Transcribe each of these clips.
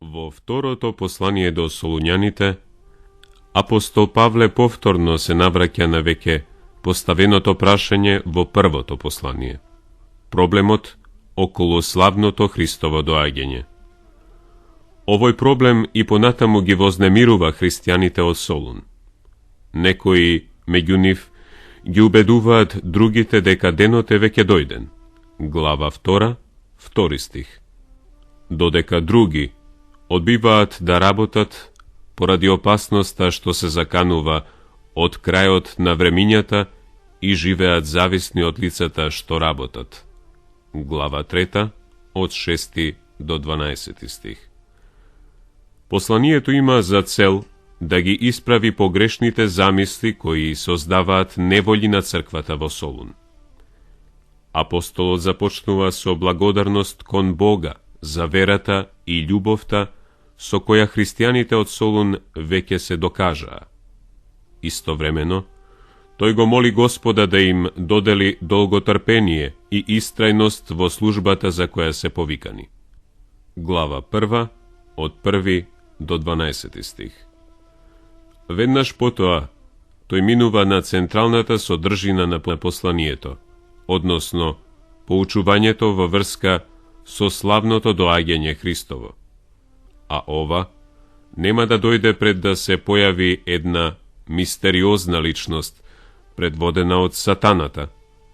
Во второто послание до Солуњаните, апостол Павле повторно се навраќа на веќе поставеното прашање во првото послание. Проблемот околу славното Христово доаѓање. Овој проблем и понатаму ги вознемирува христијаните од Солун. Некои меѓу нив ги убедуваат другите дека денот е веќе дојден. Глава 2, 2 стих. Додека други одбиваат да работат поради опасноста што се заканува од крајот на времињата и живеат зависни од лицата што работат. Глава 3, од 6 до 12 стих. Посланието има за цел да ги исправи погрешните замисли кои создаваат неволји на црквата во Солун. Апостолот започнува со благодарност кон Бога за верата и љубовта со која христијаните од Солун веќе се докажаа. Истовремено, тој го моли Господа да им додели долготрпение и истрајност во службата за која се повикани. Глава 1, од 1 до 12 стих. Веднаш потоа, тој минува на централната содржина на посланието, односно поучувањето во врска со славното доаѓање Христово. А ова нема да дојде пред да се појави една мистериозна личност, предводена од сатаната,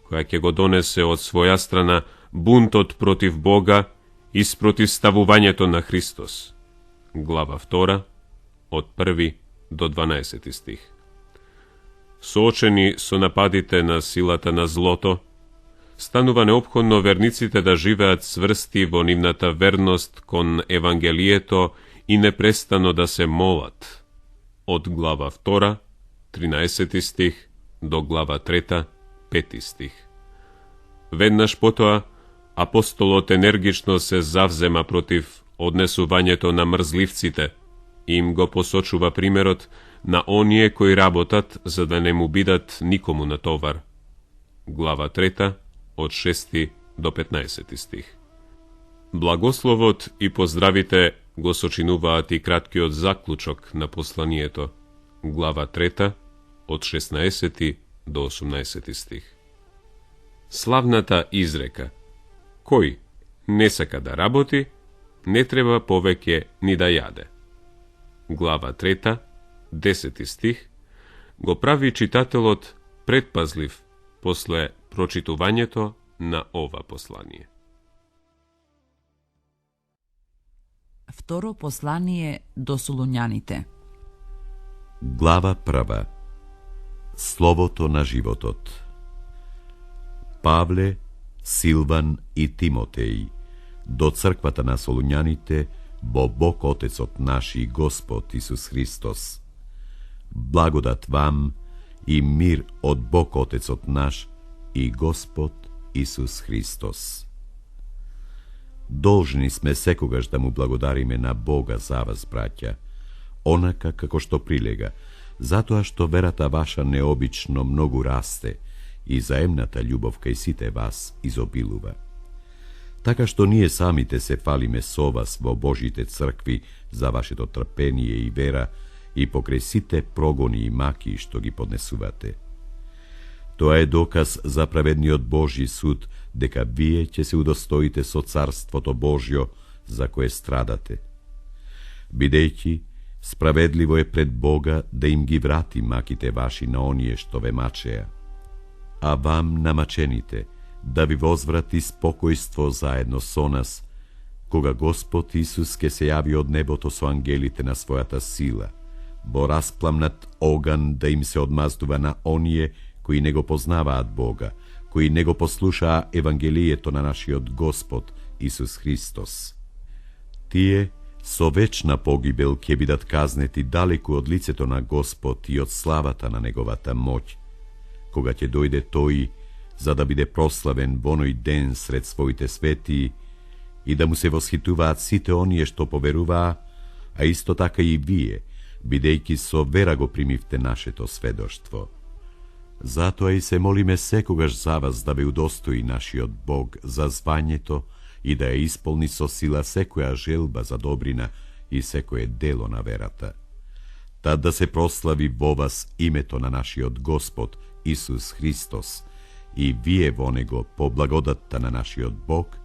која ќе го донесе од своја страна бунтот против Бога и спротивставувањето на Христос. Глава 2, од 1 до 12 стих. Соочени со нападите на силата на злото, станува неопходно верниците да живеат сврсти во нивната верност кон Евангелието и непрестано да се молат. Од глава 2, 13 стих, до глава 3, 5 стих. Веднаш потоа, апостолот енергично се завзема против однесувањето на мрзливците и им го посочува примерот на оние кои работат за да не му бидат никому на товар. Глава 3, од 6 до 15 стих. Благословот и поздравите го сочинуваат и краткиот заклучок на посланието. Глава 3, од 16 до 18 стих. Славната изрека: кој не сака да работи, не треба повеќе ни да јаде. Глава 3, 10 стих, го прави читателот предпазлив после прочитувањето на ова послание. Второ послание до Солуњаните. Глава 1. Словото на животот. Павле, Силван и Тимотеј, до црквата на Солуњаните, во Бог Отецот наш и Господ Исус Христос. Благодат вам и мир од Бог Отецот наш и Господ Исус Христос. Должни сме секогаш да му благодариме на Бога за вас, браќа, онака како што прилега, затоа што верата ваша необично многу расте и заемната љубов кај сите вас изобилува. Така што ние самите се фалиме со вас во Божите цркви за вашето трпение и вера и покрај сите прогони и маки што ги поднесувате. Тоа е доказ за праведниот Божји суд дека вие ќе се удостоите со Царството Божјо за кое страдате. Бидејќи справедливо е пред Бога да им ги врати маките ваши на оние што ве мачеа, а вам намачените да ви возврати спокојство заедно со нас, кога Господ Исус ке се јави од небото со ангелите на својата сила, во распламнат оган да им се одмаздува на оние кои не го познаваат Бога, кои не го послушаа Евангелието на нашиот Господ Исус Христос. Тие со вечна погибел ќе бидат казнети далеку од лицето на Господ и од славата на Неговата моќ, кога ќе дојде Тој за да биде прославен во оној ден сред своите светии и да му се восхитуваат сите оние што поверуваа, а исто така и вие, бидејќи со вера го примивте нашето сведоштво. Затоа и се молиме секогаш за вас да ве удостои нашиот Бог за звањето и да ја исполни со сила секоја желба за добрина и секое дело на верата. Тад да се прослави во вас името на нашиот Господ Исус Христос и вие во него по благодатта на нашиот Бог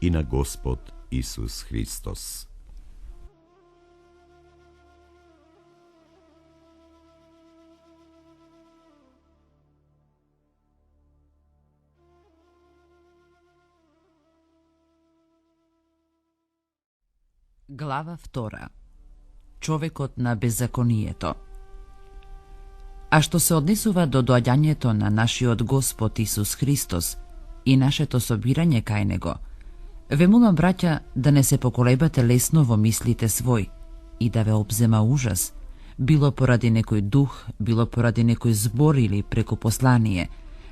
и на Господ Исус Христос. Глава 2. Човекот на беззаконието. А што се однесува до доаѓањето на нашиот Господ Исус Христос и нашето собирање кај Него, ве молам, браќа, да не се поколебате лесно во мислите свој и да ве обзема ужас, било поради некој дух, било поради некој збор или преку послание,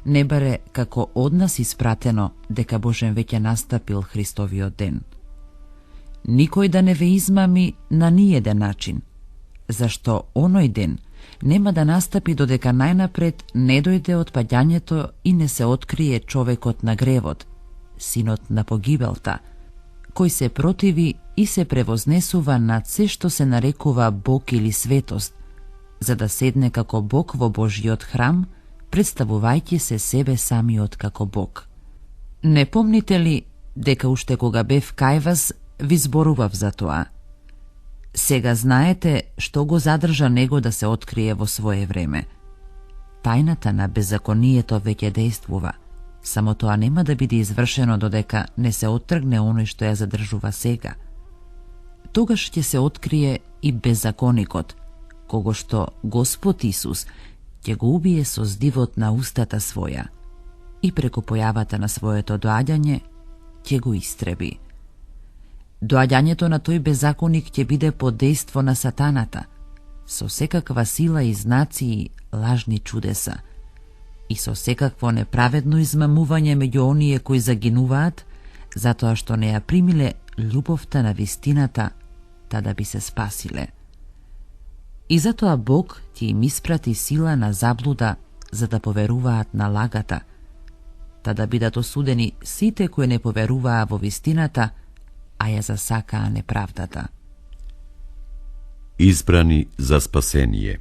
не баре како од нас испратено дека Божен веќе настапил Христовиот ден. Никој да не ве измами на ниеден начин, зашто оној ден нема да настапи додека најнапред не дојде отпаѓањето и не се открие човекот на гревот, синот на погибелта, кој се противи и се превознесува над се што се нарекува Бог или светост, за да седне како Бог во Божиот храм, представувајќи се себе самиот како Бог. Не помните ли дека уште кога бев кај вас ви зборував за тоа? Сега знаете што го задржа него да се открие во свое време. Тајната на беззаконието веќе действува, само тоа нема да биде извршено додека не се оттргне оној што ја задржува сега. Тогаш ќе се открие и беззаконикот, кого што Господ Исус ќе го убие со здивот на устата своја и преку појавата на своето доаѓање ќе го истреби. Доаѓањето на тој беззаконик ќе биде под дејство на сатаната, со секаква сила и знаци и лажни чудеса, и со секакво неправедно измамување меѓу оние кои загинуваат, затоа што не ја примиле љубовта на вистината, та да би се спасиле. И затоа Бог ќе им испрати сила на заблуда, за да поверуваат на лагата, та да бидат осудени сите кои не поверуваа во вистината, а ја засакаа неправдата. Избрани за спасение.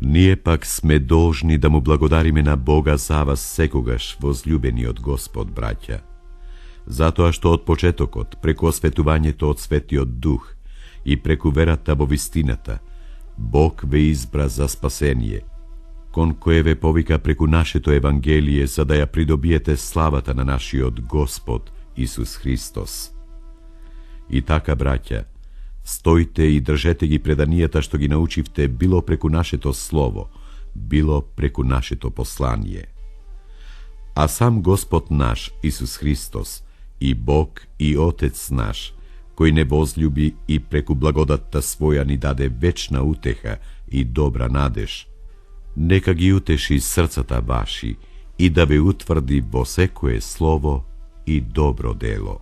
Ние пак сме должни да му благодариме на Бога за вас секогаш, возлюбениот Господ, браќа, затоа што од почетокот, преку осветувањето од Светиот Дух и преку верата во вистината, Бог ве избра за спасение, кон кое ве повика преку нашето Евангелие, за да ја придобиете славата на нашиот Господ Исус Христос. И така, браќа, стоите и држете ги преданијата што ги научивте, било преку нашето слово, било преку нашето послание. А сам Господ наш, Исус Христос, и Бог и Отец наш, кој не возлюби и преку благодатта своја ни даде вечна утеха и добра надеж, нека ги утеши срцата ваши и да ве утврди во секое слово и добро дело.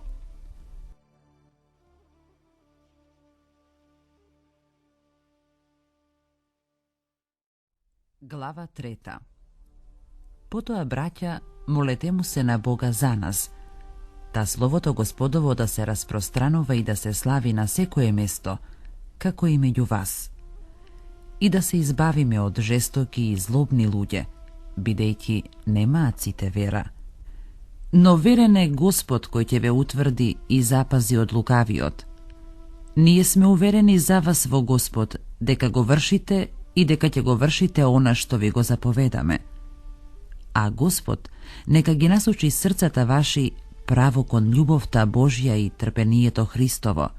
Глава 3. Потоа, браќа, молете му се на Бога за нас, та Словото Господово да се распространува и да се слави на секое место, како и меѓу вас. И да се избавиме од жестоки и злобни луѓе, бидејќи немаат сите вера. Но верен е Господ кој ќе ве утврди и запази од лукавиот. Ние сме уверени за вас во Господ, дека го вршите и дека ќе го вршите она што ви го заповедаме. А Господ нека ги насочи срцата ваши право кон љубовта Божја и трпението Христово.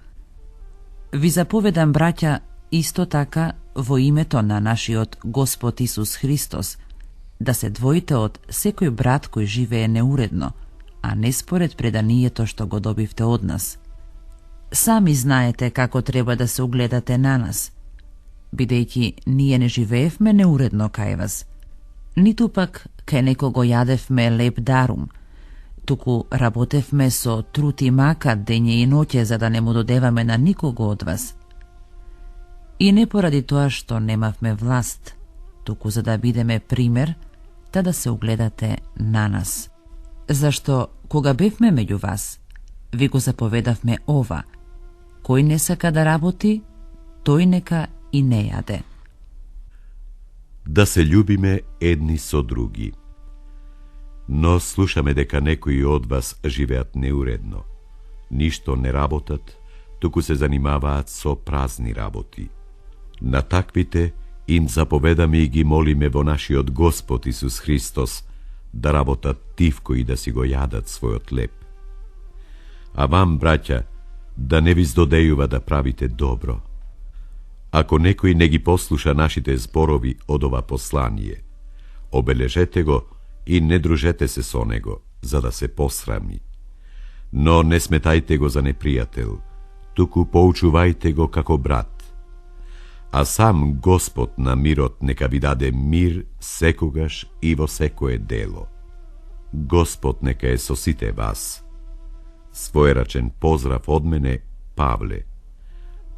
Ви заповедам, браќа, исто така во името на нашиот Господ Исус Христос, да се двоите од секој брат кој живее неуредно, а не според преданието што го добивте од нас. Сами знаете како треба да се угледате на нас, бидејќи ние не живеевме неуредно кај вас, ниту пак кај некого јадевме леп дарум, туку работевме со труд и мака дење и ноќе за да не му додеваме на никого од вас. И не поради тоа што немавме власт, туку за да бидеме пример, та да се угледате на нас. Зашто, кога бевме меѓу вас, ви го заповедавме ова, Кој не сака да работи, тој нека и не јаде. Да се љубиме едни со други. Но слушаме дека некои од вас живеат неуредно. Ништо не работат, туку се занимаваат со празни работи. На таквите им заповедаме и ги молиме во нашиот Господ Исус Христос да работат тивко и да си го јадат својот леп. А вам, браќа, да не ви здодејува да правите добро. Ако некој не ги послуша нашите зборови од ова послание, обележете го и не дружете се со него, за да се посрами. Но не сметајте го за непријател, туку поучувајте го како брат. А сам Господ на мирот нека ви даде мир секогаш и во секое дело. Господ нека е со сите вас. Своерачен поздрав од мене, Павле.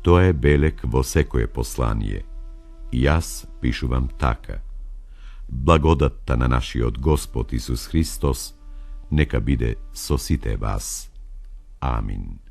Тоа е белек во секое послание. Јас пишувам така. Благодатта на нашиот Господ Исус Христос нека биде со сите вас. Амин.